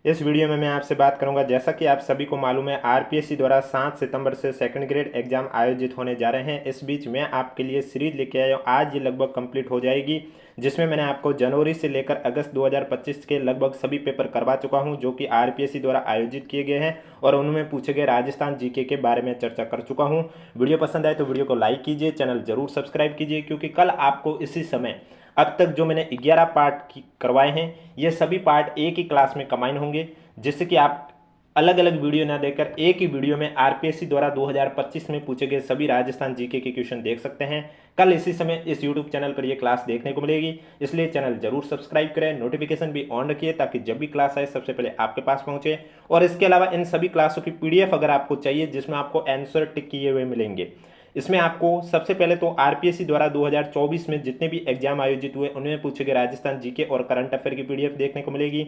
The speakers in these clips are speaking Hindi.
इस वीडियो में मैं आपसे बात करूंगा, जैसा कि आप सभी को मालूम है आरपीएससी द्वारा 7 सितंबर से सेकंड ग्रेड एग्जाम आयोजित होने जा रहे हैं। इस बीच मैं आपके लिए सीरीज लेके आया हूँ। आज ये लगभग कंप्लीट हो जाएगी, जिसमें मैंने आपको जनवरी से लेकर अगस्त 2025 के लगभग सभी पेपर करवा चुका हूं, जो कि आरपीएससी द्वारा आयोजित किए गए हैं और उनमें पूछे गए राजस्थान जीके के बारे में चर्चा कर चुका हूं। वीडियो पसंद आए तो वीडियो को लाइक कीजिए, चैनल जरूर सब्सक्राइब कीजिए, क्योंकि कल आपको इसी समय अब तक जो मैंने 11 पार्ट करवाए हैं, ये सभी पार्ट एक ही क्लास में कंबाइन होंगे, जिससे कि आप अलग अलग वीडियो ना देखकर एक ही वीडियो में आरपीएससी द्वारा 2025 में पूछे गए सभी राजस्थान जीके के क्वेश्चन देख सकते हैं। कल इसी समय इस यूट्यूब चैनल पर यह क्लास देखने को मिलेगी, इसलिए चैनल जरूर सब्सक्राइब करें, नोटिफिकेशन भी ऑन रखिए ताकि जब भी क्लास आए सबसे पहले आपके पास पहुंचे। और इसके अलावा इन सभी क्लासों की पीडीएफ अगर आपको चाहिए, जिसमें आपको आंसर टिक किए हुए मिलेंगे। इसमें आपको सबसे पहले तो आरपीएससी द्वारा 2024 में जितने भी एग्जाम आयोजित हुए उनमें पूछे गए राजस्थान जीके और करंट अफेयर की पीडीएफ देखने को मिलेगी।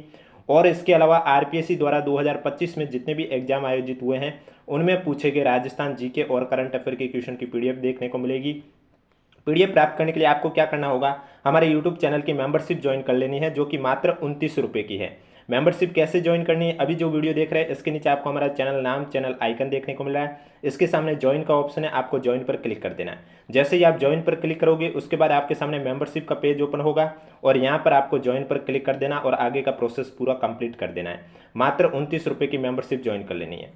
और इसके अलावा आरपीएससी द्वारा 2025 में जितने भी एग्जाम आयोजित हुए हैं उनमें पूछे गए राजस्थान जीके और करंट अफेयर के क्वेश्चन की पीडीएफ देखने को मिलेगी। पीडीएफ प्राप्त करने के लिए आपको क्या करना होगा, हमारे यूट्यूब चैनल की मेंबरशिप ज्वाइन कर लेनी है, जो कि मात्र 29 रुपये की है। मेंबरशिप कैसे ज्वाइन करनी है, अभी जो वीडियो देख रहे हैं इसके नीचे आपको हमारा चैनल नाम, चैनल आइकन देखने को मिल रहा है। इसके सामने ज्वाइन का ऑप्शन है, आपको ज्वाइन पर क्लिक कर देना है। जैसे ही आप ज्वाइन पर क्लिक करोगे उसके बाद आपके सामने मेंबरशिप का पेज ओपन होगा और यहाँ पर आपको ज्वाइन पर क्लिक कर देना और आगे का प्रोसेस पूरा कंप्लीट कर देना है। मात्र 29 रुपये की मेंबरशिप ज्वाइन कर लेनी है।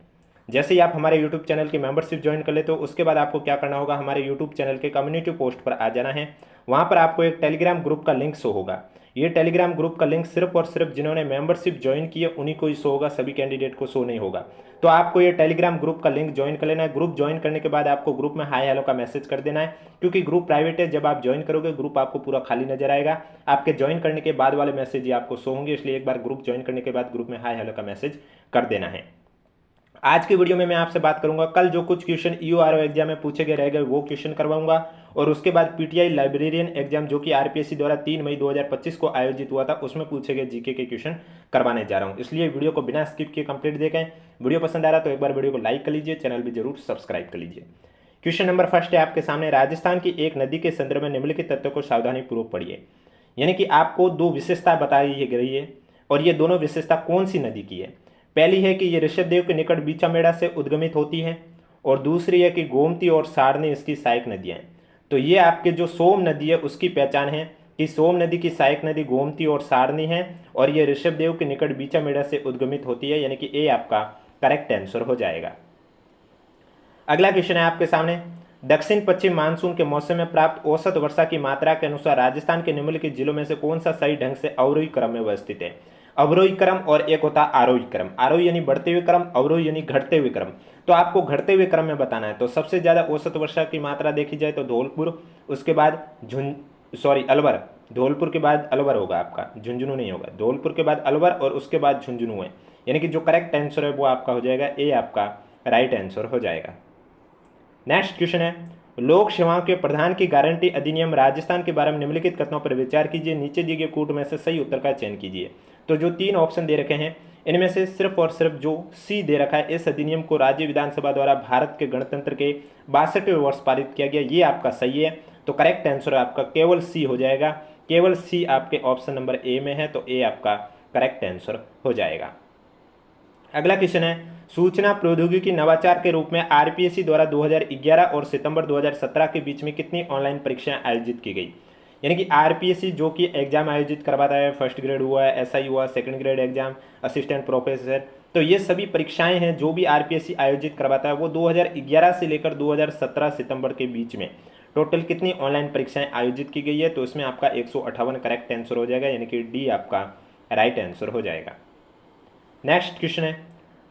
जैसे ही आप हमारे यूट्यूब चैनल की मेंबरशिप ज्वाइन कर लेते हो उसके बाद आपको क्या करना होगा, हमारे यूट्यूब चैनल के कम्युनिटी पोस्ट पर आ जाना है। वहाँ पर आपको एक टेलीग्राम ग्रुप का लिंक शो होगा। ये टेलीग्राम ग्रुप का लिंक सिर्फ और सिर्फ जिन्होंने मेंबरशिप ज्वाइन की है उन्हीं को ही शो होगा, सभी कैंडिडेट को शो नहीं होगा। तो आपको ये टेलीग्राम ग्रुप का लिंक ज्वाइन कर लेना है। ग्रुप ज्वाइन करने के बाद आपको ग्रुप में हाय हेलो का मैसेज कर देना है, क्योंकि ग्रुप प्राइवेट है। जब आप ज्वाइन करोगे ग्रुप आपको पूरा खाली नजर आएगा, आपके ज्वाइन करने के बाद वाले मैसेज ही आपको शो होंगे। इसलिए एक बार ग्रुप ज्वाइन करने के बाद ग्रुप में हाय हेलो का मैसेज कर देना है। आज की वीडियो में मैं आपसे बात करूंगा, कल जो कुछ क्वेश्चन ईओआरओ एग्जाम में पूछे गए रह गए वो क्वेश्चन करवाऊंगा, और उसके बाद पीटीआई लाइब्रेरियन एग्जाम जो कि आरपीएससी द्वारा 3 मई 2025 को आयोजित हुआ था उसमें पूछे गए जीके के क्वेश्चन करवाने जा रहा हूं। इसलिए वीडियो को बिना स्किप किए कंप्लीट देखें। वीडियो पसंद आ रहा तो एक बार वीडियो को लाइक कर लीजिए, चैनल भी जरूर सब्सक्राइब कर लीजिए। क्वेश्चन नंबर फर्स्ट है आपके सामने, राजस्थान की एक नदी के संदर्भ में निम्नलिखित तथ्यों को सावधानीपूर्वक पढ़िए। यानी कि आपको दो विशेषता बताई गई है और ये दोनों विशेषता कौन सी नदी की है। पहली है कि ये ऋषभदेव के निकट बीचामेड़ा से उद्गमित होती है, और दूसरी है कि गोमती और सारनी इसकी सहायक नदियां हैं। तो ये आपके जो सोम नदी है उसकी पहचान है कि सोम नदी की सहायक नदी गोमती और सारनी है, और ये ऋषभदेव के निकट बीचामेड़ा से उद्गमित होती है, यानी कि ए आपका करेक्ट आंसर हो जाएगा। अगला क्वेश्चन है आपके सामने, दक्षिण पश्चिम मानसून के मौसम में प्राप्त औसत वर्षा की मात्रा के अनुसार राजस्थान के निम्नलिखित जिलों में से कौन सा सही ढंग से अवरोही क्रम में व्यवस्थित है। अवरोही क्रम और एक होता है आरोही क्रम। आरोही यानी बढ़ते हुए क्रम, अवरोही यानी घटते हुए क्रम। तो आपको घटते हुए क्रम में बताना है। तो सबसे ज्यादा औसत वर्षा की मात्रा देखी जाए तो धौलपुर, उसके बाद अलवर। धौलपुर के बाद अलवर होगा आपका, झुंझुनू नहीं होगा। धौलपुर के बाद अलवर और उसके बाद झुंझुनू है, यानी कि जो करेक्ट आंसर है वो आपका हो जाएगा ए, आपका राइट आंसर हो जाएगा। नेक्स्ट क्वेश्चन है, लोक सेवाओं के प्रदान की गारंटी अधिनियम राजस्थान के बारे में निम्नलिखित कथनों पर विचार कीजिए, नीचे दिए गए कूट में से सही उत्तर का चयन कीजिए। तो जो तीन ऑप्शन दे रखे हैं इनमें से सिर्फ और सिर्फ जो सी दे रखा है, इस अधिनियम को राज्य विधानसभा द्वारा भारत के गणतंत्र के 62वें वर्ष पारित किया गया, ये आपका सही है। तो करेक्ट आंसर आपका केवल सी हो जाएगा। केवल सी आपके ऑप्शन नंबर ए में है, तो ए आपका करेक्ट आंसर हो जाएगा। अगला क्वेश्चन है, सूचना प्रौद्योगिकी नवाचार के रूप में आरपीएससी द्वारा 2011 और सितंबर 2017 के बीच में कितनी ऑनलाइन परीक्षाएं आयोजित की गई। यानी कि आरपीएससी जो कि एग्जाम आयोजित करवाता है, फर्स्ट ग्रेड हुआ, एसआई हुआ, second grade exam, assistant professor, तो ये सभी परीक्षाएं हैं जो भी आरपीएससी आयोजित करवाता है वो 2011 से लेकर 2017 सितंबर के बीच में टोटल कितनी ऑनलाइन परीक्षाएं आयोजित की गई है। तो इसमें आपका 158 करेक्ट आंसर हो जाएगा, यानी कि डी आपका राइट आंसर हो जाएगा। नेक्स्ट क्वेश्चन है,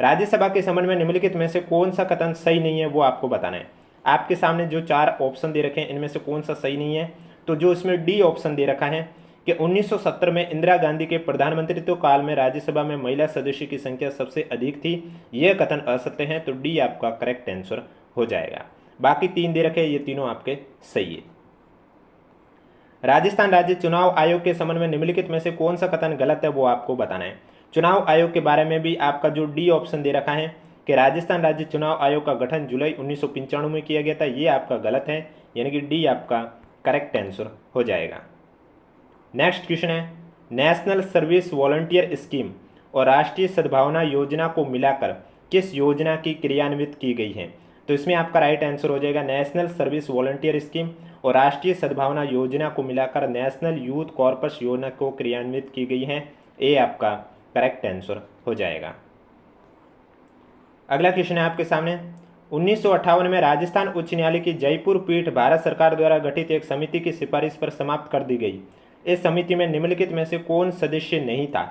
राज्यसभा के संबंध में निम्नलिखित में से कौन सा कथन सही नहीं है वो आपको बताना है। आपके सामने जो चार ऑप्शन दे रखे हैं इनमें से कौन सा सही नहीं है। तो जो इसमें डी ऑप्शन दे रखा है कि 1970 में इंदिरा गांधी के प्रधानमंत्रित्व काल में राज्यसभा में महिला सदस्य की संख्या सबसे अधिक थी, यह कथन असत्य है। तो डी आपका करेक्ट आंसर हो जाएगा। बाकी तीन दे रखे ये तीनों आपके सही है। राजस्थान राज्य चुनाव आयोग के संबंध में निम्नलिखित में से कौन सा कथन गलत है वो आपको बताना है। चुनाव आयोग के बारे में भी आपका जो डी ऑप्शन दे रखा है कि राजस्थान राज्य चुनाव आयोग का गठन जुलाई 1995 में किया गया था, ये आपका गलत है, यानी कि डी आपका करेक्ट आंसर हो जाएगा। नेक्स्ट क्वेश्चन है, नेशनल सर्विस वॉलंटियर स्कीम और राष्ट्रीय सद्भावना योजना को मिलाकर किस योजना की क्रियान्वित की गई है? तो इसमें आपका राइट आंसर हो जाएगा नेशनल सर्विस वॉलंटियर स्कीम, और राष्ट्रीय सद्भावना योजना को मिलाकर नेशनल यूथ कॉर्पस योजना को क्रियान्वित की गई है। ए आपका करेक्ट आंसर हो जाएगा। अगला क्वेश्चन है आपके सामने। 1958 में राजस्थान उच्च न्यायालय की जयपुर पीठ भारत सरकार द्वारा गठित एक समिति की सिफारिश पर समाप्त कर दी गई। इस समिति में निम्नलिखित में से कौन सदस्य नहीं था?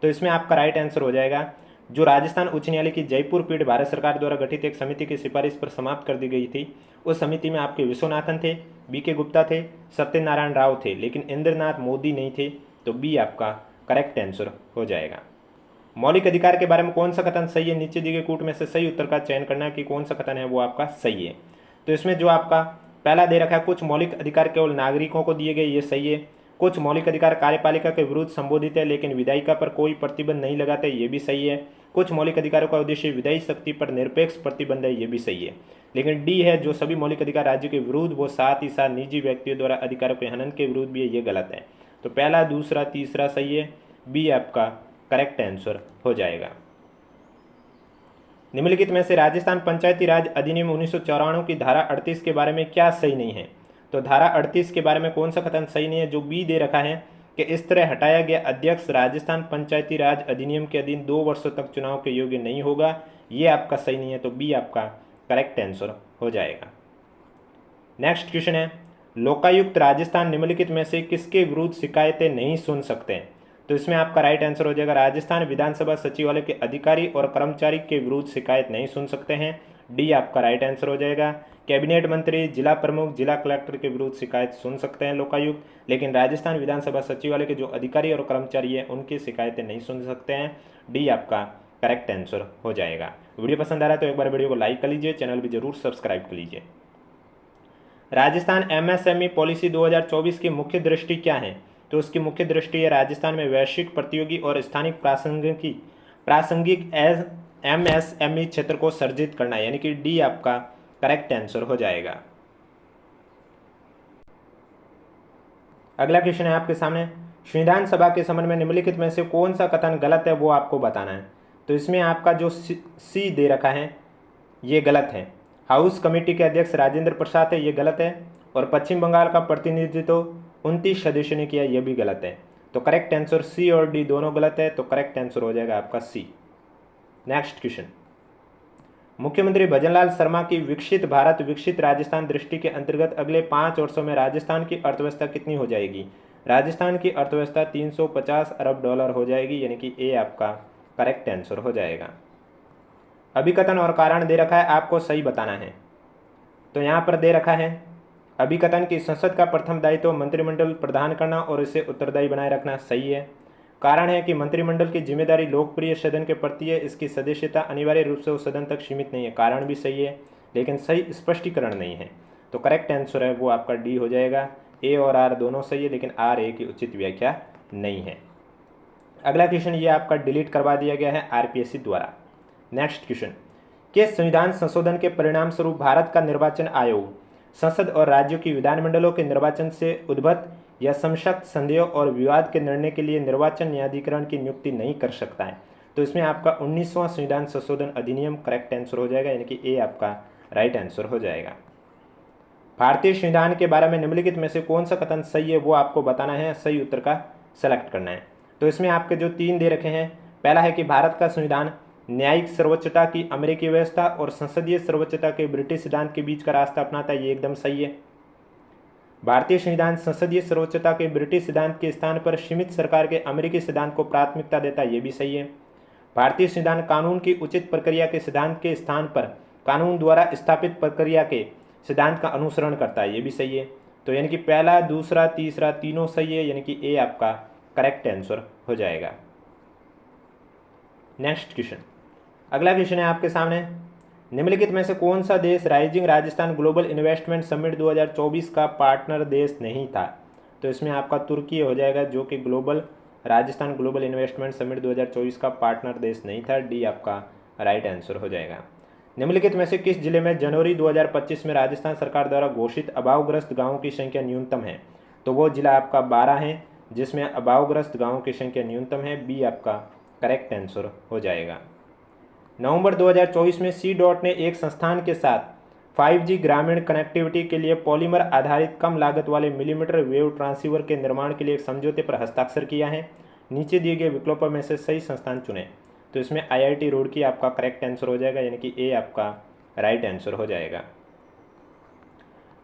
तो इसमें आपका राइट आंसर हो जाएगा जो राजस्थान उच्च न्यायालय की जयपुर पीठ भारत सरकार द्वारा गठित एक समिति की सिफारिश पर समाप्त कर दी गई थी, उस समिति में आपके विश्वनाथन थे, बी.के. गुप्ता थे, सत्यनारायण राव थे, लेकिन इंद्रनाथ मोदी नहीं थे। तो बी आपका करेक्ट आंसर हो जाएगा। मौलिक अधिकार के बारे में कौन सा कथन सही है? नीचे दिए गए कूट में से सही उत्तर का चयन करना है कि कौन सा कथन है वो आपका सही है। तो इसमें जो आपका पहला दे रखा है, कुछ मौलिक अधिकार केवल नागरिकों को दिए गए, ये सही है। कुछ मौलिक अधिकार कार्यपालिका के विरुद्ध संबोधित है लेकिन विधायिका पर कोई प्रतिबंध नहीं लगाते, ये भी सही है। कुछ मौलिक अधिकारों का उद्देश्य विधायी शक्ति पर निरपेक्ष प्रतिबंध है, ये भी सही है। लेकिन डी है जो सभी मौलिक अधिकार राज्य के विरुद्ध वो साथ ही साथ निजी व्यक्तियों द्वारा अधिकारों के हनन के विरुद्ध भी है, ये गलत है। तो पहला, दूसरा, तीसरा सही है, बी आपका करेक्ट आंसर हो जाएगा। निम्नलिखित में से राजस्थान पंचायती राज अधिनियम 1994 की धारा 38 के बारे में क्या सही नहीं है? तो धारा 38 के बारे में कौन सा कथन सही नहीं है? जो बी दे रखा है कि इस तरह हटाया गया अध्यक्ष राजस्थान पंचायती राज अधिनियम के अधीन 2 वर्षों तक चुनाव के योग्य नहीं होगा, ये आपका सही नहीं है। तो बी आपका करेक्ट आंसर हो जाएगा। नेक्स्ट क्वेश्चन है, लोकायुक्त राजस्थान निम्नलिखित में से किसके विरुद्ध शिकायतें नहीं सुन सकते हैं? तो इसमें आपका राइट आंसर हो जाएगा राजस्थान विधानसभा सचिवालय के अधिकारी और कर्मचारी के विरुद्ध शिकायत नहीं सुन सकते हैं, डी आपका राइट आंसर हो जाएगा। कैबिनेट मंत्री, जिला प्रमुख, जिला कलेक्टर के विरुद्ध शिकायत सुन सकते हैं लोकायुक्त, लेकिन राजस्थान विधानसभा सचिवालय के जो अधिकारी और कर्मचारी हैं उनकी शिकायतें नहीं सुन सकते हैं, डी आपका करेक्ट आंसर हो जाएगा। वीडियो पसंद आ रहा है तो एक बार वीडियो को लाइक कर लीजिए, चैनल भी जरूर सब्सक्राइब कर लीजिए। राजस्थान एमएसएमई पॉलिसी 2024 की मुख्य दृष्टि क्या है? तो उसकी मुख्य दृष्टि है राजस्थान में वैश्विक, प्रतियोगी और स्थानिक प्रासंगिक एमएसएमई क्षेत्र को सर्जित करना है, यानी कि डी आपका करेक्ट आंसर हो जाएगा। अगला क्वेश्चन है आपके सामने, संविधान सभा के संबंध में निम्नलिखित में से कौन सा कथन गलत है वो आपको बताना है। तो इसमें आपका जो सी दे रखा है ये गलत है। हाउस कमेटी के अध्यक्ष राजेंद्र प्रसाद है, ये गलत है। और पश्चिम बंगाल का प्रतिनिधित्व 29 सदस्यों ने किया, यह भी गलत है। तो करेक्ट आंसर सी और डी दोनों गलत है, तो करेक्ट आंसर हो जाएगा आपका सी। नेक्स्ट क्वेश्चन, मुख्यमंत्री भजनलाल शर्मा की विकसित भारत विकसित राजस्थान दृष्टि के अंतर्गत अगले 5 वर्षों में राजस्थान की अर्थव्यवस्था कितनी हो जाएगी? राजस्थान की अर्थव्यवस्था 350 अरब डॉलर हो जाएगी, यानी कि ए आपका करेक्ट आंसर हो जाएगा। अभिकथन और कारण दे रखा है, आपको सही बताना है। तो यहाँ पर दे रखा है अभिकथन की संसद का प्रथम दायित्व मंत्रिमंडल प्रदान करना और इसे उत्तरदायी बनाए रखना, सही है। कारण है कि मंत्रिमंडल की जिम्मेदारी लोकप्रिय सदन के प्रति है, इसकी सदस्यता अनिवार्य रूप से उस सदन तक सीमित नहीं है, कारण भी सही है, लेकिन सही स्पष्टीकरण नहीं है। तो करेक्ट आंसर है वो आपका डी हो जाएगा। ए और आर दोनों सही है, लेकिन आर ए की उचित व्याख्या नहीं है। अगला क्वेश्चन ये आपका डिलीट करवा दिया गया है आरपीएससी द्वारा। नेक्स्ट क्वेश्चन, के संविधान संशोधन के परिणाम स्वरूप भारत का निर्वाचन आयोग संसद और राज्यों की विधानमंडलों के निर्वाचन से उद्भूत या समशक्त संदेह और विवाद के निर्णय के लिए निर्वाचन न्यायाधिकरण की नियुक्ति नहीं कर सकता है? तो इसमें आपका 19वां संविधान संशोधन अधिनियम करेक्ट आंसर हो जाएगा, यानी कि ए आपका राइट आंसर हो जाएगा। भारतीय संविधान के बारे में निम्नलिखित में से कौन सा कथन सही है वो आपको बताना है, सही उत्तर का सेलेक्ट करना है। तो इसमें आपके जो 3 दे रखे हैं, पहला है कि भारत का संविधान न्यायिक सर्वोच्चता की अमेरिकी व्यवस्था और संसदीय सर्वोच्चता के ब्रिटिश सिद्धांत के बीच का रास्ता अपनाता है, ये एकदम सही है। भारतीय संविधान संसदीय सर्वोच्चता के ब्रिटिश सिद्धांत के स्थान पर सीमित सरकार के अमेरिकी सिद्धांत को प्राथमिकता देता है, ये भी सही है। भारतीय संविधान कानून की उचित प्रक्रिया के सिद्धांत के स्थान पर कानून द्वारा स्थापित प्रक्रिया के सिद्धांत का अनुसरण करता है, ये भी सही है। तो यानी कि पहला, दूसरा, तीसरा तीनों सही है, यानी कि ए आपका करेक्ट आंसर हो जाएगा। नेक्स्ट क्वेश्चन, अगला क्वेश्चन है आपके सामने, निम्नलिखित में से कौन सा देश rising Rajasthan global investment summit 2024 का पार्टनर देश नहीं था? तो इसमें आपका तुर्की हो जाएगा, जो कि राजस्थान ग्लोबल इन्वेस्टमेंट समिट 2024 का पार्टनर देश नहीं था, डी आपका राइट आंसर हो जाएगा। निम्नलिखित में से किस जिले में जनवरी 2025 में राजस्थान सरकार द्वारा घोषित अभावग्रस्त गाँवों की संख्या न्यूनतम है? तो वो जिला आपका 12 है जिसमें अभावग्रस्त गाँवों की संख्या न्यूनतम है, बी आपका करेक्ट आंसर हो जाएगा। नवंबर 2024 में सी डॉट ने एक संस्थान के साथ 5G ग्रामीण कनेक्टिविटी के लिए पॉलीमर आधारित कम लागत वाले मिलीमीटर वेव ट्रांसीवर के निर्माण के लिए एक समझौते पर हस्ताक्षर किया है। नीचे दिए गए विकल्पों में से सही संस्थान चुनें। तो इसमें IIT रुड़की आपका करेक्ट आंसर हो जाएगा, यानी कि ए आपका राइट आंसर हो जाएगा।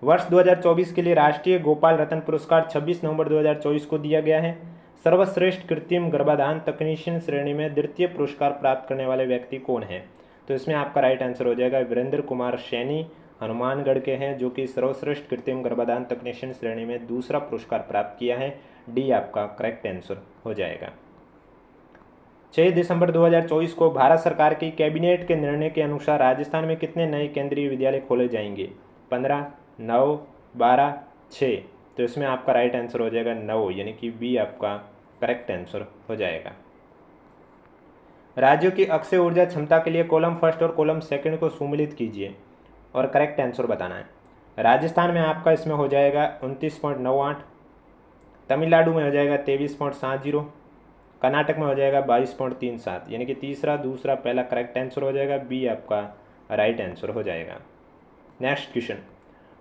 वर्ष 2024 के लिए राष्ट्रीय गोपाल रत्न पुरस्कार 26 नवंबर 2024 को दिया गया है। सर्वश्रेष्ठ कृत्रिम गर्भाधान तकनीशियन श्रेणी में द्वितीय पुरस्कार प्राप्त करने वाले व्यक्ति कौन है? तो इसमें आपका राइट आंसर हो जाएगा वीरेंद्र कुमार सैनी, हनुमानगढ़ के हैं, जो कि सर्वश्रेष्ठ कृत्रिम गर्भाधान तकनीशियन श्रेणी में दूसरा पुरस्कार प्राप्त किया है। डी आपका करेक्ट आंसर हो जाएगा। 6 दिसंबर 2024 को भारत सरकार की कैबिनेट के निर्णय के अनुसार राजस्थान में कितने नए केंद्रीय विद्यालय खोले जाएंगे? 15, 9, 12, 6। तो इसमें आपका राइट आंसर हो जाएगा 9, यानी कि बी आपका करेक्ट आंसर हो जाएगा। राज्यों की अक्षय ऊर्जा क्षमता के लिए कॉलम फर्स्ट और कॉलम सेकंड को सुमेलित कीजिए और करेक्ट आंसर बताना है। राजस्थान में आपका इसमें हो जाएगा 29.98, तमिलनाडु में हो जाएगा 23.70, कर्नाटक में हो जाएगा 22.37, यानी कि तीसरा, दूसरा, पहला करेक्ट आंसर हो जाएगा। बी आपका राइट आंसर हो जाएगा। नेक्स्ट क्वेश्चन,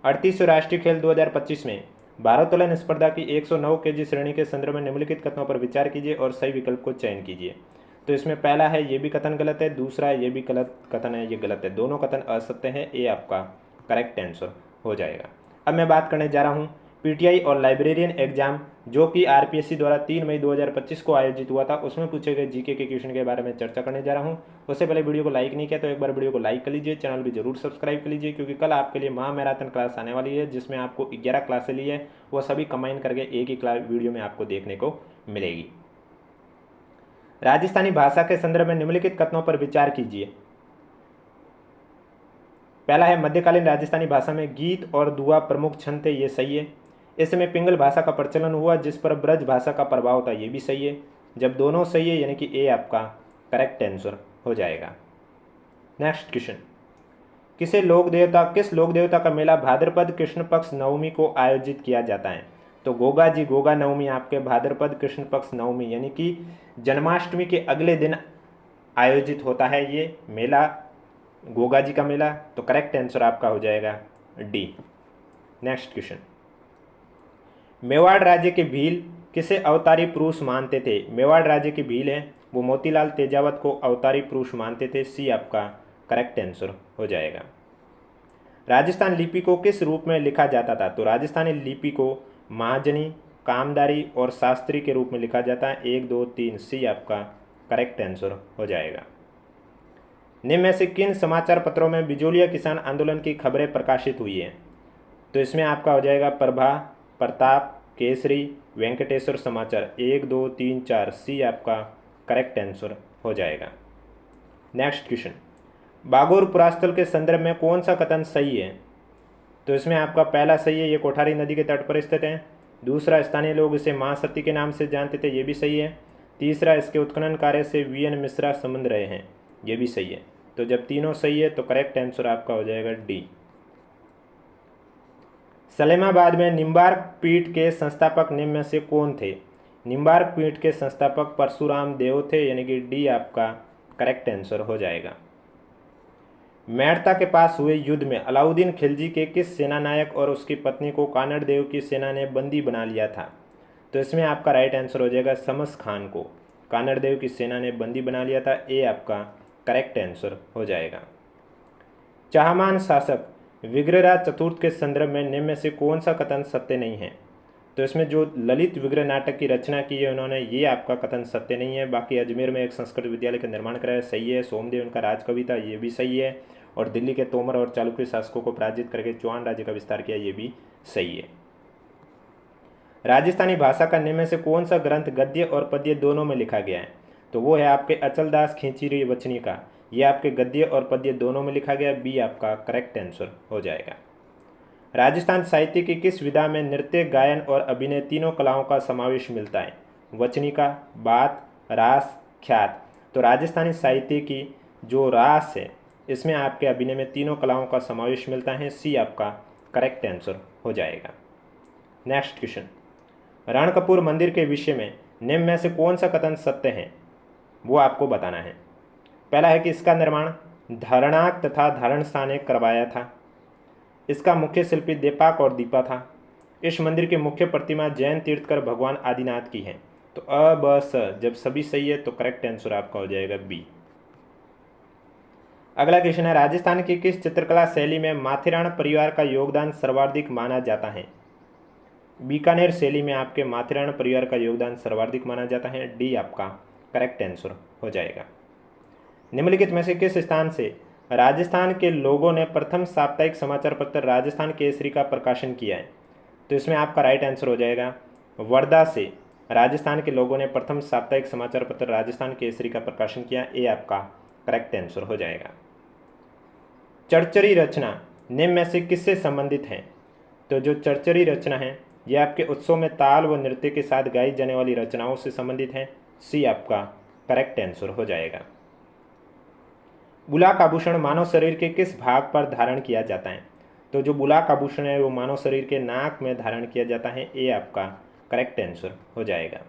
38वें राष्ट्रीय खेल 2025 में भारोत्तोलन स्पर्धा की 109 kg श्रेणी के संदर्भ में निम्नलिखित कथनों पर विचार कीजिए और सही विकल्प को चयन कीजिए। तो इसमें पहला है ये भी कथन गलत है, दूसरा ये भी गलत कथन है, ये गलत है, दोनों कथन असत्य हैं। ए आपका करेक्ट आंसर हो जाएगा। अब मैं बात करने जा रहा हूँ पीटीआई और लाइब्रेरियन एग्जाम जो कि आरपीएससी द्वारा 3 मई 2025 को आयोजित हुआ था, उसमें पूछे गए जीके के क्वेश्चन के बारे में चर्चा करने जा रहा हूँ। उससे पहले वीडियो को लाइक नहीं किया तो एक बार वीडियो को लाइक कर लीजिए, चैनल भी जरूर सब्सक्राइब कर लीजिए, क्योंकि कल आपके लिए महा मैराथन क्लास आने वाली है जिसमें आपको 11 क्लासें ली है, वो सभी कंबाइन करके एक ही क्लास वीडियो में आपको देखने को मिलेगी। राजस्थानी भाषा के संदर्भ में निम्नलिखित कथनों पर विचार कीजिए। पहला है मध्यकालीन राजस्थानी भाषा में गीत और दुआ प्रमुख छंद थे, ये सही है। इस समय पिंगल भाषा का प्रचलन हुआ जिस पर ब्रज भाषा का प्रभाव था, ये भी सही है। जब दोनों सही है यानी कि ए आपका करेक्ट आंसर हो जाएगा। नेक्स्ट क्वेश्चन, किस लोक देवता का मेला भाद्रपद कृष्ण पक्ष नवमी को आयोजित किया जाता है? तो गोगा नवमी आपके भाद्रपद कृष्ण पक्ष नवमी यानी कि जन्माष्टमी के अगले दिन आयोजित होता है ये मेला, गोगा जी का मेला। तो करेक्ट आंसर आपका हो जाएगा डी। नेक्स्ट क्वेश्चन, मेवाड़ राज्य के भील किसे अवतारी पुरुष मानते थे? मेवाड़ राज्य के भील हैं वो मोतीलाल तेजावत को अवतारी पुरुष मानते थे। सी आपका करेक्ट आंसर हो जाएगा। राजस्थान लिपि को किस रूप में लिखा जाता था? तो राजस्थानी लिपि को महाजनी, कामदारी और शास्त्री के रूप में लिखा जाता है। 1, 2, 3, सी आपका करेक्ट आंसर हो जाएगा। निम्न में से किन समाचार पत्रों में बिजोलिया किसान आंदोलन की खबरें प्रकाशित हुई हैं? तो इसमें आपका हो जाएगा प्रभा, प्रताप, केसरी, वेंकटेश्वर समाचार। 1, 2, 3, 4, सी आपका करेक्ट आंसर हो जाएगा। नेक्स्ट क्वेश्चन, बागोर पुरास्थल के संदर्भ में कौन सा कथन सही है? तो इसमें आपका पहला सही है, ये कोठारी नदी के तट पर स्थित है। दूसरा, स्थानीय लोग इसे मां सती के नाम से जानते थे, ये भी सही है। तीसरा, इसके उत्खनन कार्य से वीएन मिश्रा संबंध रहे हैं, ये भी सही है। तो जब तीनों सही है तो करेक्ट आंसर आपका हो जाएगा डी। सलेमाबाद में निम्बार्क पीठ के संस्थापक निम्न में से कौन थे? निम्बार्क पीठ के संस्थापक परशुराम देव थे, यानी कि डी आपका करेक्ट आंसर हो जाएगा। मेड़ता के पास हुए युद्ध में अलाउद्दीन खिलजी के किस सेनानायक और उसकी पत्नी को कानड़ देव की सेना ने बंदी बना लिया था? तो इसमें आपका राइट आंसर हो जाएगा शमस खान को कानड़ देव की सेना ने बंदी बना लिया था। ए आपका करेक्ट आंसर हो जाएगा। चाहमान शासक विग्रहराज चतुर्थ के संदर्भ में निम्न में से कौन सा कथन सत्य नहीं है? तो इसमें जो ललित विग्रह नाटक की रचना की है उन्होंने, ये आपका कथन सत्य नहीं है। बाकी अजमेर में एक संस्कृत विद्यालय का निर्माण कराया, सही है। सोमदेव उनका राजकवि था, ये भी सही है। और दिल्ली के तोमर और चालुक्य शासकों को पराजित करके चौहान राज्य का विस्तार किया, ये भी सही है। राजस्थानी भाषा का निम्न में से कौन सा ग्रंथ गद्य और पद्य दोनों में लिखा गया है? तो वो है आपके अचलदास खींची वचनी का, ये आपके गद्य और पद्य दोनों में लिखा गया। बी आपका करेक्ट आंसर हो जाएगा। राजस्थान साहित्य की किस विधा में नृत्य, गायन और अभिनय तीनों कलाओं का समावेश मिलता है? वचनिका, बात, रास, ख्यात। तो राजस्थानी साहित्य की जो रास है इसमें आपके अभिनय में तीनों कलाओं का समावेश मिलता है। सी आपका करेक्ट आंसर हो जाएगा। नेक्स्ट क्वेश्चन, रणकपुर मंदिर के विषय में निम्न में से कौन सा कथन सत्य है? वो आपको बताना है। पहला है कि इसका निर्माण धरणाक तथा धरणसा ने करवाया था। इसका मुख्य शिल्पी देपाक और दीपा था। इस मंदिर की मुख्य प्रतिमा जैन तीर्थकर भगवान आदिनाथ की है। तो अ ब स जब सभी सही है तो करेक्ट आंसर आपका हो जाएगा बी। अगला क्वेश्चन है, राजस्थान की किस चित्रकला शैली में माथेरान परिवार का योगदान सर्वाधिक माना जाता है? बीकानेर शैली में आपके माथेरान परिवार का योगदान सर्वाधिक माना जाता है। डी आपका करेक्ट आंसर हो जाएगा। निम्नलिखित में से किस स्थान से राजस्थान के लोगों ने प्रथम साप्ताहिक समाचार पत्र राजस्थान केसरी का प्रकाशन किया है? तो इसमें आपका राइट आंसर हो जाएगा वर्धा से राजस्थान के लोगों ने प्रथम साप्ताहिक समाचार पत्र राजस्थान केसरी का प्रकाशन किया। ए आपका करेक्ट आंसर हो जाएगा। चरचरी रचना निम्न में से किससे संबंधित है? तो जो चरचरी रचना है यह आपके उत्सव में ताल व नृत्य के साथ गाई जाने वाली रचनाओं से संबंधित है। सी आपका करेक्ट आंसर हो जाएगा। बुलाक आभूषण मानव शरीर के किस भाग पर धारण किया जाता है? तो जो बुलाक आभूषण है वो मानव शरीर के नाक में धारण किया जाता है। ए आपका करेक्ट आंसर हो जाएगा।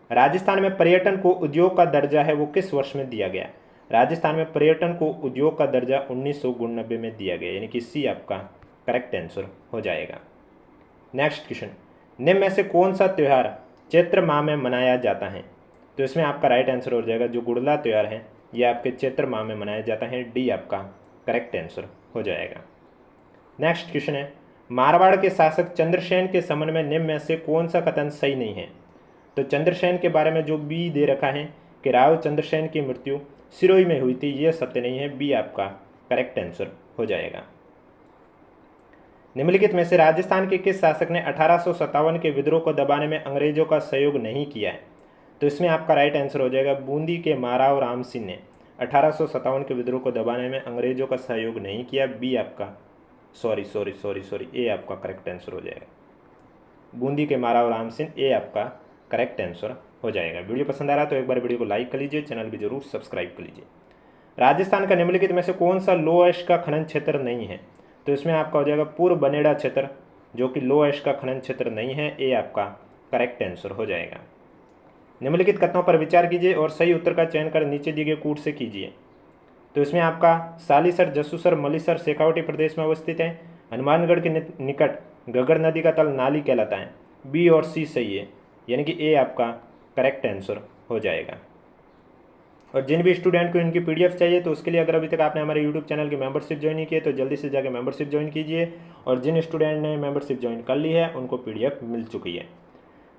राजस्थान में पर्यटन को उद्योग का दर्जा है वो किस वर्ष में दिया गया? राजस्थान में पर्यटन को उद्योग का दर्जा 1990 में दिया गया, यानी कि सी आपका करेक्ट आंसर हो जाएगा। नेक्स्ट क्वेश्चन, निम्न में से कौन सा त्यौहार चैत्र माह में मनाया जाता है? तो इसमें आपका राइट आंसर हो जाएगा जो गुड़ला त्यौहार है ये आपके चैत्र माह में मनाया जाता है। डी आपका करेक्ट आंसर हो जाएगा। नेक्स्ट क्वेश्चन है, मारवाड़ के शासक चंद्रसेन के संबंध में निम्न में से कौन सा कथन सही नहीं है? तो चंद्रसेन के बारे में जो बी दे रखा है कि राव चंद्रसेन की मृत्यु सिरोही में हुई थी, यह सत्य नहीं है। बी आपका करेक्ट आंसर हो जाएगा। निम्नलिखित में से राजस्थान के किस शासक ने 1857 के विद्रोह को दबाने में अंग्रेजों का सहयोग नहीं किया है? तो इसमें आपका राइट आंसर हो जाएगा बूंदी के महाराव राम सिंह ने 1857 के विद्रोह को दबाने में अंग्रेजों का सहयोग नहीं किया। बी आपका सॉरी ए आपका करेक्ट आंसर हो जाएगा। बूंदी के महाराव राम सिंह ए आपका करेक्ट आंसर हो जाएगा। वीडियो पसंद आ रहा तो एक बार वीडियो को लाइक कर लीजिए, चैनल भी जरूर सब्सक्राइब कर लीजिए। राजस्थान का निम्नलिखित में से कौन सा लो एश का खनन क्षेत्र नहीं है? तो इसमें आपका हो जाएगा पूर्व बनेड़ा क्षेत्र, जो कि लो एश का खनन क्षेत्र नहीं है। ए आपका करेक्ट आंसर हो जाएगा। निम्नलिखित कथनों पर विचार कीजिए और सही उत्तर का चयन कर नीचे दिए गए कूट से कीजिए। तो इसमें आपका सालीसर, जसूसर, मलीसर शेखावटी प्रदेश में अवस्थित है। हनुमानगढ़ के निकट गगर नदी का तल नाली कहलाता है। बी और सी सही है, यानी कि ए आपका करेक्ट आंसर हो जाएगा। और जिन भी स्टूडेंट को इनकी पीडीएफ चाहिए तो उसके लिए अगर अभी तक आपने हमारे यूट्यूब चैनल की मेंबरशिप ज्वाइन नहीं की है तो जल्दी से जाकर मेंबरशिप ज्वाइन कीजिए। और जिन स्टूडेंट ने मेंबरशिप ज्वाइन कर ली है उनको पीडीएफ मिल चुकी है।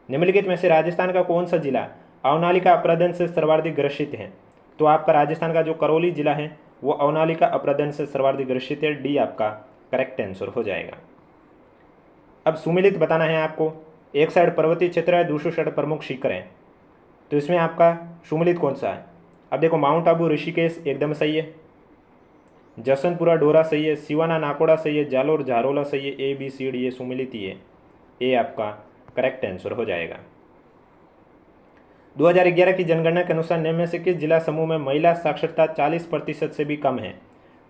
निम्नलिखित में से राजस्थान का कौन सा जिला अवनालिका अपराधन से सर्वाधिक ग्रसित है? तो आपका राजस्थान का जो करौली जिला है वो अवनालिका अपराधन से सर्वाधिक ग्रसित है। डी आपका करेक्ट आंसर हो जाएगा। अब सुमेलित बताना है आपको। एक साइड पर्वतीय क्षेत्र है, दूसरी साइड प्रमुख शिखर है, तो इसमें आपका सुमेलित कौन सा है? अब देखो, माउंट आबू ऋषिकेश एकदम सही है, जसवंतपुरा डोरा सही है, सिवाना नाकोड़ा सही है, जालोर झारोला सही है। ए बी सी डी ये सुमेलित ही है। ए आपका करेक्ट आंसर हो जाएगा। 2011 की जनगणना के अनुसार निम्न में से किस जिला समूह में महिला साक्षरता 40% से भी कम है?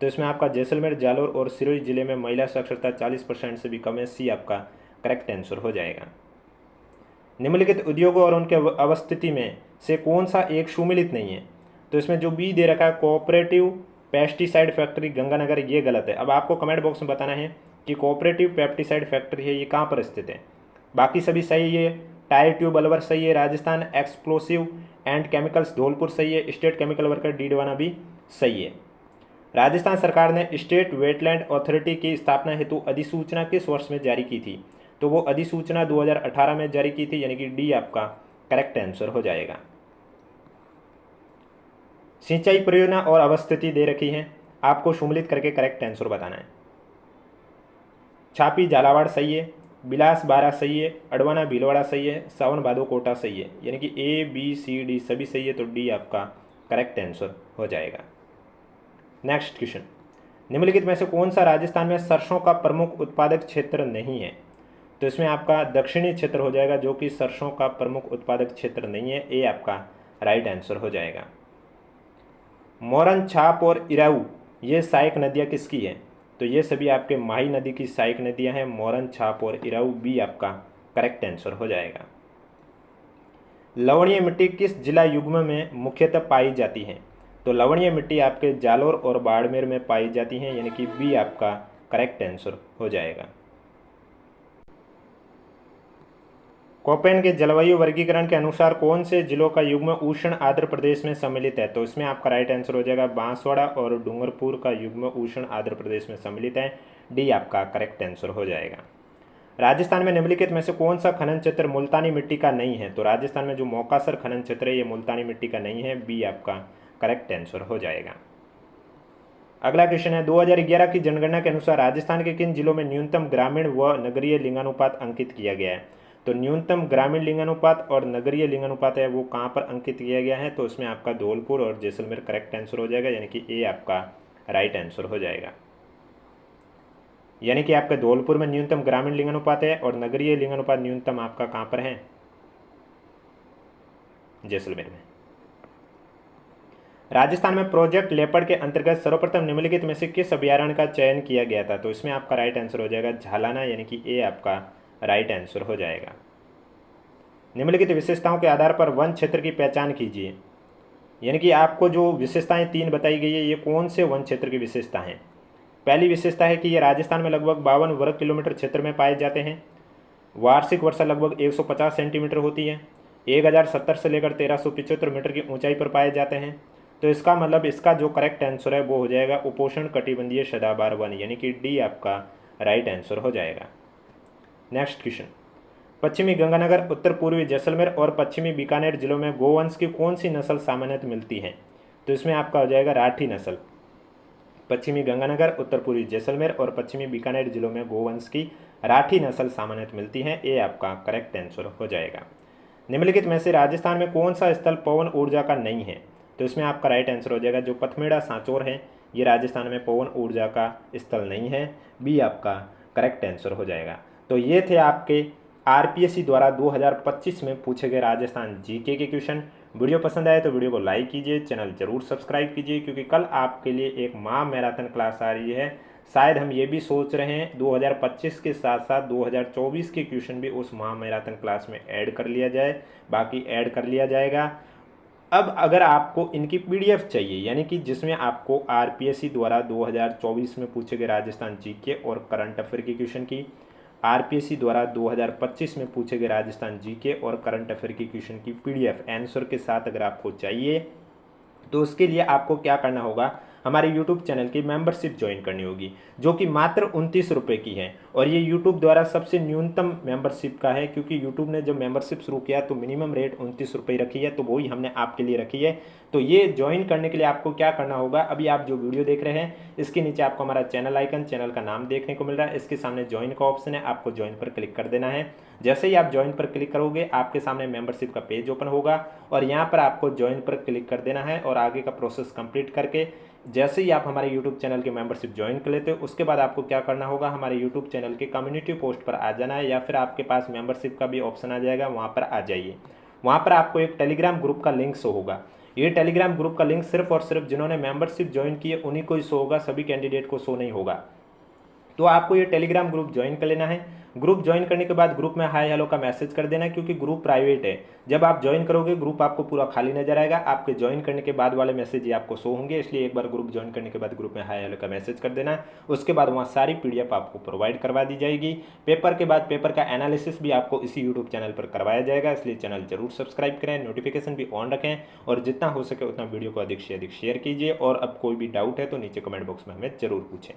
तो इसमें आपका जैसलमेर, जालोर और सिरोही जिले में महिला साक्षरता 40% से भी कम है। सी आपका करेक्ट आंसर हो जाएगा। निम्नलिखित उद्योगों और उनके अवस्थिति में से कौन सा एक सुमेलित नहीं है? तो इसमें जो बी दे रखा है कोऑपरेटिव पेस्टिसाइड फैक्ट्री गंगानगर, ये गलत है। अब आपको कमेंट बॉक्स में बताना है कि कोऑपरेटिव पेस्टिसाइड फैक्ट्री है ये कहाँ पर स्थित है। बाकी सभी सही है। टायर ट्यूब अलवर सही है, Rajasthan explosive and chemicals Dholpur सही है, स्टेट केमिकल वर्कर डीडवाना भी सही है। राजस्थान सरकार ने स्टेट वेटलैंड अथॉरिटी की स्थापना हेतु अधिसूचना किस वर्ष में जारी की थी? तो वो अधिसूचना 2018 में जारी की थी, यानी कि डी आपका करेक्ट आंसर हो जाएगा। सिंचाई परियोजना और अवस्थिति दे रखी है, आपको सुमेलित करके करेक्ट आंसर बताना है। छापी झालावाड़ सही है, बिलास बारा सही है, अडवाना भीलवाड़ा सही है, सावन भादो कोटा सही है, यानी कि ए बी सी डी सभी सही है। तो डी आपका करेक्ट आंसर हो जाएगा। नेक्स्ट क्वेश्चन, निम्नलिखित में से कौन सा राजस्थान में सरसों का प्रमुख उत्पादक क्षेत्र नहीं है? तो इसमें आपका दक्षिणी क्षेत्र हो जाएगा, जो कि सरसों का प्रमुख उत्पादक क्षेत्र नहीं है। ए आपका राइट आंसर हो जाएगा। मोरन, छाप और इराऊ ये सहायक नदियाँ किसकी हैं? तो ये सभी आपके माही नदी की सहायक नदियाँ हैं, मोरन, छाप और इराऊ। बी आपका करेक्ट आंसर हो जाएगा। लवणीय मिट्टी किस जिला युग्म में मुख्यतः पाई जाती है? तो लवणीय मिट्टी आपके जालोर और बाड़मेर में पाई जाती है, यानी कि बी आपका करेक्ट आंसर हो जाएगा। कोपेन के जलवायु वर्गीकरण के अनुसार कौन से जिलों का युग्म उष्ण आर्द्र प्रदेश में सम्मिलित है? तो इसमें आपका राइट आंसर हो जाएगा बांसवाड़ा और डूंगरपुर का युग्म उष्ण आर्द्र प्रदेश में सम्मिलित है। डी आपका करेक्ट आंसर हो जाएगा। राजस्थान में निम्नलिखित में से कौन सा खनन क्षेत्र मुल्तानी मिट्टी का नहीं है? तो राजस्थान में जो मौकासर खनन क्षेत्र है ये मुल्तानी मिट्टी का नहीं है। बी आपका करेक्ट आंसर हो जाएगा। अगला क्वेश्चन है 2011 की जनगणना के अनुसार राजस्थान के किन जिलों में न्यूनतम ग्रामीण व नगरीय लिंगानुपात अंकित किया गया है? तो न्यूनतम ग्रामीण लिंगानुपात और नगरीय लिंगानुपात है वो कहाँ पर अंकित किया गया है? तो इसमें आपका धौलपुर और जैसलमेर करेक्ट आंसर हो जाएगा, यानी कि ए आपका राइट आंसर हो जाएगा। यानी कि आपके धौलपुर में न्यूनतम ग्रामीण लिंगानुपात है और नगरीय लिंगानुपात न्यूनतम आपका कहाँ पर है? जैसलमेर में। राजस्थान में प्रोजेक्ट लेपर्ड के अंतर्गत सर्वप्रथम निम्नलिखित में से किस अभयारण्य का चयन किया गया था? तो इसमें आपका राइट आंसर हो जाएगा झालाना, यानी कि ए आपका राइट आंसर हो जाएगा। निम्नलिखित विशेषताओं के आधार पर वन क्षेत्र की पहचान कीजिए। यानी कि आपको जो विशेषताएं 3 बताई गई है ये कौन से वन क्षेत्र की विशेषता हैं? पहली विशेषता है कि ये राजस्थान में लगभग 52 वर्ग किलोमीटर क्षेत्र में पाए जाते हैं। वार्षिक वर्षा लगभग 150 सेंटीमीटर होती है। 1070 से लेकर 1375 मीटर की ऊंचाई पर पाए जाते हैं। तो इसका मतलब इसका जो करेक्ट आंसर है वो हो जाएगा उपोष्ण कटिबंधीय सदाबहार वन, यानी कि डी आपका राइट आंसर हो जाएगा। नेक्स्ट क्वेश्चन, पश्चिमी गंगानगर, उत्तर पूर्वी जैसलमेर और पश्चिमी बीकानेर जिलों में गोवंश की कौन सी नस्ल सामान्यतः मिलती है? तो इसमें आपका हो जाएगा राठी नस्ल। पश्चिमी गंगानगर, उत्तर पूर्वी जैसलमेर और पश्चिमी बीकानेर जिलों में गोवंश की राठी नस्ल सामान्यतः मिलती है। ए आपका करेक्ट आंसर हो जाएगा। निम्नलिखित में से राजस्थान में कौन सा स्थल पवन ऊर्जा का नहीं है? तो इसमें आपका राइट आंसर हो जाएगा जो पथमेड़ा सांचौर है ये राजस्थान में पवन ऊर्जा का स्थल नहीं है। बी आपका करेक्ट आंसर हो जाएगा। तो ये थे आपके आरपीएससी द्वारा 2025 में पूछे गए राजस्थान जीके के क्वेश्चन। वीडियो पसंद आए तो वीडियो को लाइक कीजिए, चैनल जरूर सब्सक्राइब कीजिए, क्योंकि कल आपके लिए एक महा मैराथन क्लास आ रही है। शायद हम ये भी सोच रहे हैं 2025 के साथ साथ 2024 के क्वेश्चन भी उस महा मैराथन क्लास में ऐड कर लिया जाए, बाकी ऐड कर लिया जाएगा। अब अगर आपको इनकी पीडीएफ चाहिए, यानी कि जिसमें आपको आरपीएससी द्वारा 2024 में पूछे गए राजस्थान जीके और करंट अफेयर की क्वेश्चन की, आरपीएससी द्वारा 2025 में पूछे गए राजस्थान जीके और करंट अफेयर की क्वेश्चन की पीडीएफ आंसर के साथ अगर आपको चाहिए तो उसके लिए आपको क्या करना होगा, हमारे YouTube चैनल की मेंबरशिप ज्वाइन करनी होगी, जो कि मात्र 29 रुपये की है। और ये YouTube द्वारा सबसे न्यूनतम मेंबरशिप का है, क्योंकि YouTube ने जब मेंबरशिप शुरू किया तो मिनिमम रेट 29 रुपये रखी है, तो वही हमने आपके लिए रखी है। तो ये ज्वाइन करने के लिए आपको क्या करना होगा, अभी आप जो वीडियो देख रहे हैं इसके नीचे आपको हमारा चैनल आइकन, चैनल का नाम देखने को मिल रहा है, इसके सामने ज्वाइन का ऑप्शन है, आपको ज्वाइन पर क्लिक कर देना है। जैसे ही आप ज्वाइन पर क्लिक करोगे आपके सामने मेंबरशिप का पेज ओपन होगा और यहाँ पर आपको ज्वाइन पर क्लिक कर देना है और आगे का प्रोसेस कंप्लीट करके जैसे ही आप हमारे YouTube चैनल की मेंबरशिप ज्वाइन कर लेते हो उसके बाद आपको क्या करना होगा, हमारे YouTube चैनल के कम्युनिटी पोस्ट पर आ जाना है, या फिर आपके पास मेंबरशिप का भी ऑप्शन आ जाएगा, वहाँ पर आ जाइए। वहाँ पर आपको एक टेलीग्राम ग्रुप का लिंक शो होगा। ये टेलीग्राम ग्रुप का लिंक सिर्फ और सिर्फ जिन्होंने मेंबरशिप ज्वाइन की है उन्हीं को ही शो होगा, सभी कैंडिडेट को शो नहीं होगा। तो आपको ये टेलीग्राम ग्रुप ज्वाइन कर लेना है। ग्रुप ज्वाइन करने के बाद ग्रुप में हाय हेलो का मैसेज कर देना, क्योंकि ग्रुप प्राइवेट है। जब आप ज्वाइन करोगे ग्रुप आपको पूरा खाली नजर आएगा, आपके ज्वाइन करने के बाद वाले मैसेज ही आपको शो होंगे, इसलिए एक बार ग्रुप ज्वाइन करने के बाद ग्रुप में हाय हेलो का मैसेज कर देना। उसके बाद वहाँ सारी पीडीएफ आपको प्रोवाइड करवा दी जाएगी। पेपर के बाद पेपर का एनालिसिस भी आपको इसी यूट्यूब चैनल पर करवाया जाएगा, इसलिए चैनल जरूर सब्सक्राइब करें, नोटिफिकेशन भी ऑन रखें और जितना हो सके उतना वीडियो को अधिक से अधिक शेयर कीजिए। और अब कोई भी डाउट है तो नीचे कमेंट बॉक्स में हमें जरूर पूछें।